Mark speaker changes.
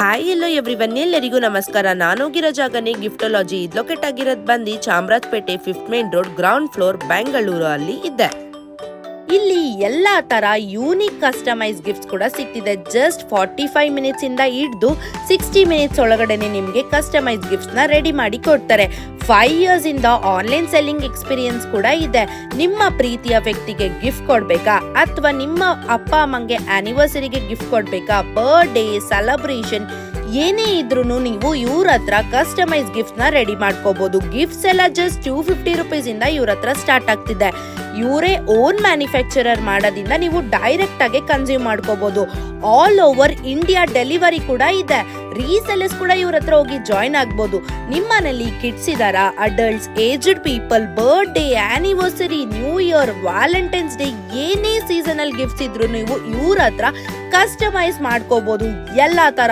Speaker 1: Hi ಎಲ್ಲೋ everyone, ಎಲ್ಲರಿಗೂ ನಮಸ್ಕಾರ. ನಾನೋಗಿರೋ ಜಾಗನೇ ಗಿಫ್ಟೋಲಜಿ. ಇದು ಲೊಕೇಟ್ ಆಗಿರೋದು ಬಂದು Chamarajpet 5th main road, ground floor, Bengaluru ಅಲ್ಲಿ ಇದೆ. ಇಲ್ಲಿ ಎಲ್ಲಾ ತರ ಯೂನಿಕ್ ಕಸ್ಟಮೈಸ್ ಗಿಫ್ಟ್ಸ್ ಕೂಡ ಸಿಗ್ತಿದೆ. ಜಸ್ಟ್ 45 ಮಿನಿಟ್ಸ್ ಇಂದ ಹಿಡಿದು 60 ಮಿನಿಟ್ಸ್ ಒಳಗಡೆನೆ ನಿಮಗೆ ಕಸ್ಟಮೈಸ್ ಗಿಫ್ಟ್ಸ್ ನ ರೆಡಿ ಮಾಡಿ ಕೊಡ್ತಾರೆ. 5 ಇಯರ್ಸ್ ಇಂದ ಆನ್ಲೈನ್ ಸೆಲ್ಲಿಂಗ್ ಎಕ್ಸ್ಪೀರಿಯನ್ಸ್ ಕೂಡ ಇದೆ. ನಿಮ್ಮ ಪ್ರೀತಿಯ ವ್ಯಕ್ತಿಗೆ ಗಿಫ್ಟ್ ಕೊಡ್ಬೇಕಾ, ಅಥವಾ ನಿಮ್ಮ ಅಪ್ಪ ಅಮ್ಮಂಗೆ ಆನಿವರ್ಸರಿಗೆ ಗಿಫ್ಟ್ ಕೊಡ್ಬೇಕಾ, ಬರ್ಡೇ ಸೆಲೆಬ್ರೇಷನ್ ಏನೇ ಇದ್ರೂ ನೀವು ಇವ್ರ ಹತ್ರ ಕಸ್ಟಮೈಸ್ ಗಿಫ್ಟ್ ನ ರೆಡಿ ಮಾಡ್ಕೋಬಹುದು. ಗಿಫ್ಟ್ಸ್ ಎಲ್ಲ ಜಸ್ಟ್ 250 ರುಪೀಸ್ ಇಂದ ಇವ್ರ ಹತ್ರ ಸ್ಟಾರ್ಟ್ ಆಗ್ತಿದೆ. ಇವರೇ ಓನ್ ಮ್ಯಾನುಫ್ಯಾಕ್ಚರರ್ ಮಾಡೋದ್ರಿಂದ ನೀವು ಡೈರೆಕ್ಟ್ ಆಗಿ ಕನ್ಸ್ಯೂಮ್ ಮಾಡ್ಕೋಬಹುದು. ಆಲ್ ಓವರ್ ಇಂಡಿಯಾ ಡೆಲಿವರಿ ಕೂಡ ಇದೆ. ರೀಸೆಲ್ಲರ್ಸ್ ಕೂಡ ಇವ್ರ ಹತ್ರ ಹೋಗಿ ಜಾಯಿನ್ ಆಗ್ಬೋದು. ನಿಮ್ಮನೇಲಿ ಕಿಡ್ಸ್ ಇದಾರ, adults, aged people, birthday, anniversary, new year, Valentine's day ಏನೇ ಸೀಸನಲ್ ಗಿಫ್ಟ್ಸ್ ಇದ್ರು ನೀವು ಇವ್ರ ಹತ್ರ ಕಸ್ಟಮೈಸ್ ಮಾಡ್ಕೋಬಹುದು. ಎಲ್ಲಾ ತರ